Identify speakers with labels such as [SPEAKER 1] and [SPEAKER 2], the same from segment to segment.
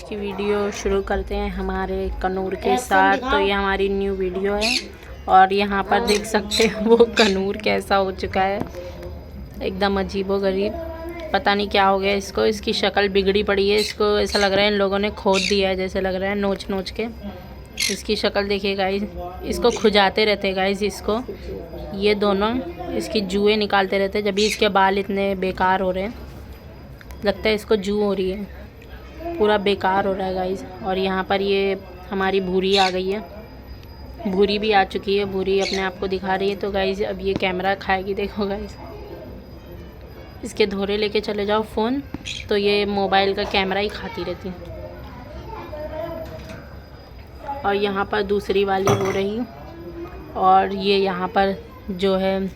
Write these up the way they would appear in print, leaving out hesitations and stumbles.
[SPEAKER 1] की वीडियो शुरू करते हैं हमारे कनूर के साथ। तो ये हमारी न्यू वीडियो है और यहाँ पर देख सकते हैं वो कनूर कैसा हो चुका है, एकदम अजीबोगरीब। पता नहीं क्या हो गया इसको, इसकी शक्ल बिगड़ी पड़ी है। इसको ऐसा लग रहा है इन लोगों ने खोद दिया है, जैसे लग रहा है नोच नोच के। इसकी शक्ल देखिए गाइस, इसको खुजाते रहते हैं गाइस इसको। ये दोनों इसकी जुएँ निकालते रहते हैं, जब भी इसके बाल इतने बेकार हो रहे हैं। लगता है इसको जू हो रही है, पूरा बेकार हो रहा है गाइस। और यहाँ पर ये हमारी भूरी आ गई है, भूरी भी आ चुकी है। भूरी अपने आप को दिखा रही है। तो गाइस अब ये कैमरा खाएगी, देखो गाइस। इसके धोरे लेके चले जाओ फ़ोन तो ये मोबाइल का कैमरा ही खाती रहती है। और यहाँ पर दूसरी वाली हो रही, और ये यहाँ पर जो है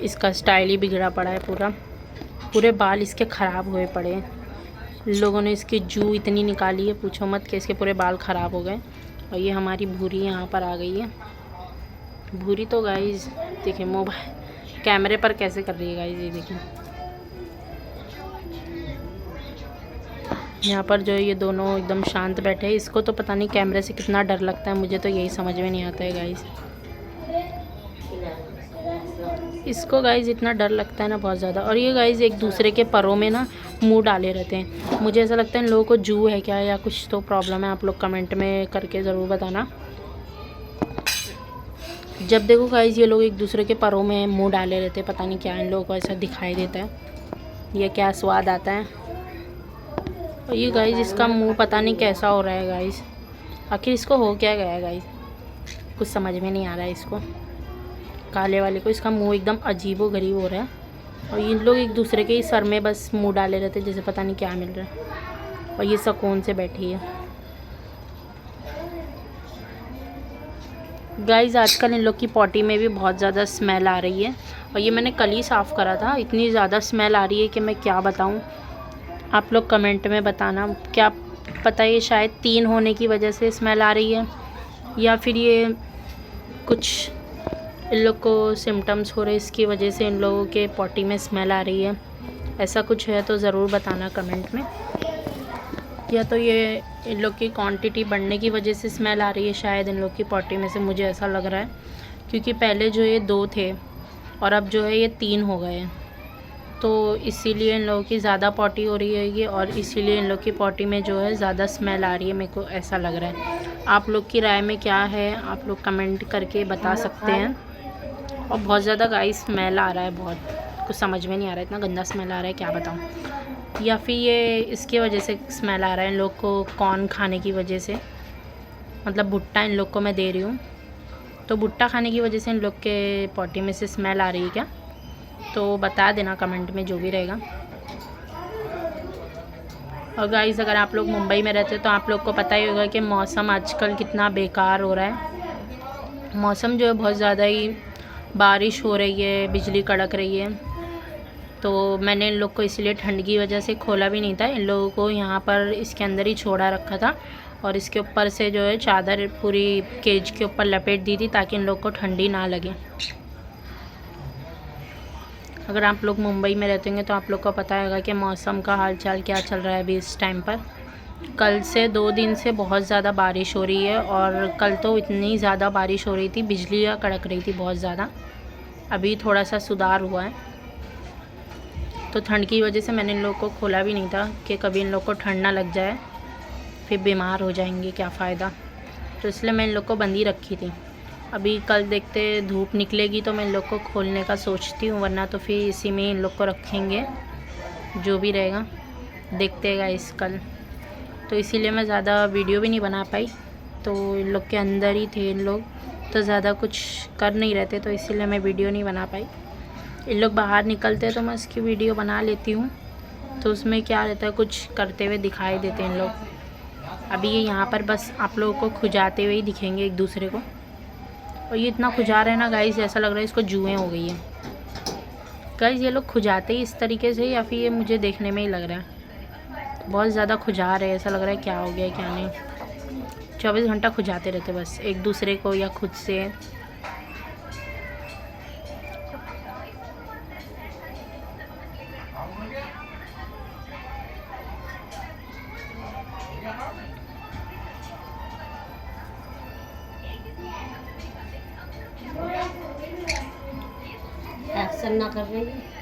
[SPEAKER 1] इसका स्टाइल ही बिगड़ा पड़ा है। पूरे बाल इसके ख़राब हुए पड़े हैं। लोगों ने इसकी जू इतनी निकाली है, पूछो मत, कि इसके पूरे बाल ख़राब हो गए। और ये हमारी भूरी यहाँ पर आ गई है। भूरी तो गाइस देखिए मोबाइल कैमरे पर कैसे कर रही है गाइस, ये देखिए। यहाँ पर जो है ये दोनों एकदम शांत बैठे हैं। इसको तो पता नहीं कैमरे से कितना डर लगता है, मुझे तो यही समझ में नहीं आता है गाइस। इसको गाइस इतना डर लगता है ना, बहुत ज़्यादा। और ये गाइस एक दूसरे के परों में ना मुंह डाले रहते हैं। मुझे ऐसा लगता है इन लोगों को जू है क्या, या कुछ तो प्रॉब्लम है। आप लोग कमेंट में करके ज़रूर बताना। जब देखो गाइस ये लोग एक दूसरे के परों में मुंह डाले रहते हैं, पता नहीं क्या इन लोगों को ऐसा दिखाई देता है, ये क्या स्वाद आता है। और ये गाइस इसका मुँह पता नहीं कैसा हो रहा है गाइस, आखिर इसको हो क्या गया है गाइस, कुछ समझ में नहीं आ रहा है इसको। काले वाले को इसका मुंह एकदम अजीबो-गरीब हो रहा है। और ये लोग एक दूसरे के ही सर में बस मुंह डाले रहते हैं, जैसे पता नहीं क्या मिल रहा है। और ये सुकून से बैठी है गाइस। आजकल इन लोग की पॉटी में भी बहुत ज़्यादा स्मेल आ रही है। और ये मैंने कल ही साफ़ करा था, इतनी ज़्यादा स्मेल आ रही है कि मैं क्या बताऊँ। आप लोग कमेंट में बताना, क्या पता ये शायद 3 होने की वजह से स्मेल आ रही है, या फिर ये कुछ इन लोग को सिम्टम्स हो रहे इसकी वजह से इन लोगों के पॉटी में स्मेल आ रही है। ऐसा कुछ है तो ज़रूर बताना कमेंट में। या तो ये इन लोग की क्वांटिटी बढ़ने की वजह से स्मेल आ रही है शायद इन लोग की पॉटी में से, मुझे ऐसा लग रहा है। क्योंकि पहले जो ये 2 थे और अब जो है ये 3 हो गए हैं, तो इसीलिए इन लोगों की ज़्यादा पॉटी हो रही है ये, और इसीलिए इन लोग की पॉटी में जो है ज़्यादा स्मेल आ रही है, मेरे को ऐसा लग रहा है। आप लोग की राय में क्या है, आप लोग कमेंट करके बता सकते हैं। और बहुत ज़्यादा गाइस स्मेल आ रहा है, बहुत कुछ समझ में नहीं आ रहा है, इतना गंदा स्मेल आ रहा है क्या बताऊँ। या फिर ये इसकी वजह से स्मेल आ रहा है इन लोग को, कॉर्न खाने की वजह से, मतलब भुट्टा इन लोग को मैं दे रही हूँ, तो भुट्टा खाने की वजह से इन लोग के पॉटी में से स्मेल आ रही है क्या, तो बता देना कमेंट में जो भी रहेगा। और गाइस अगर आप लोग मुंबई में रहते हो तो आप लोग को पता ही होगा कि मौसम आजकल कितना बेकार हो रहा है। मौसम जो है बहुत ज़्यादा ही, बारिश हो रही है, बिजली कड़क रही है। तो मैंने इन लोग को इसलिए ठंड की वजह से खोला भी नहीं था, इन लोगों को यहाँ पर इसके अंदर ही छोड़ा रखा था। और इसके ऊपर से जो है चादर पूरी केज के ऊपर लपेट दी थी, ताकि इन लोग को ठंडी ना लगे। अगर आप लोग मुंबई में रहते होंगे तो आप लोग को पता होगा कि मौसम का हाल चाल क्या चल रहा है अभी इस टाइम पर। कल से 2 दिन से बहुत ज़्यादा बारिश हो रही है, और कल तो इतनी ज़्यादा बारिश हो रही थी, बिजलियाँ कड़क रही थी बहुत ज़्यादा। अभी थोड़ा सा सुधार हुआ है। तो ठंड की वजह से मैंने इन लोग को खोला भी नहीं था कि कभी इन लोग को ठंड ना लग जाए, फिर बीमार हो जाएंगे, क्या फ़ायदा। तो इसलिए मैं इन लोग को बंद ही रखी थी। अभी कल देखते धूप निकलेगी तो मैं इन लोग को खोलने का सोचती हूँ, वरना तो फिर इसी में इन लोग को रखेंगे, जो भी रहेगा देखते गाइस कल। तो इसीलिए मैं ज़्यादा वीडियो भी नहीं बना पाई। तो इन लोग के अंदर ही थे इन लोग, तो ज़्यादा कुछ कर नहीं रहते, तो इसीलिए मैं वीडियो नहीं बना पाई। इन लोग बाहर निकलते तो मैं इसकी वीडियो बना लेती हूँ, तो उसमें क्या रहता है, कुछ करते हुए दिखाई देते हैं इन लोग। अभी ये यहाँ पर बस आप लोगों को खुजाते हुए ही दिखेंगे एक दूसरे को। और ये इतना खुजा रहे हैं ना गाइस, ऐसा लग रहा है इसको जुएँ हो गई है गाइस। ये लोग खुजाते ही इस तरीके से, या फिर ये मुझे देखने में ही लग रहा है बहुत ज़्यादा खुजा रहे हैं, ऐसा लग रहा है क्या हो गया क्या नहीं। 24 घंटा खुजाते रहते बस एक दूसरे को या खुद से।
[SPEAKER 2] सन्ना कर रही है।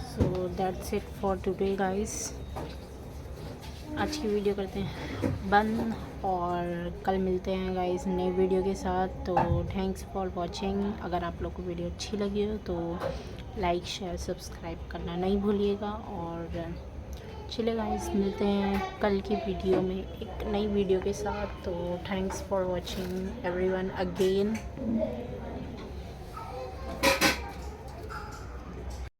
[SPEAKER 1] So that's it for today guys. आज की वीडियो करते हैं बंद और कल मिलते हैं गाइस नई वीडियो के साथ। तो थैंक्स फॉर वॉचिंग। अगर आप लोग को वीडियो अच्छी लगी हो तो लाइक शेयर सब्सक्राइब करना नहीं भूलिएगा। और चलिए गाइस मिलते हैं कल की वीडियो में एक नई वीडियो के साथ। तो thanks for watching everyone again.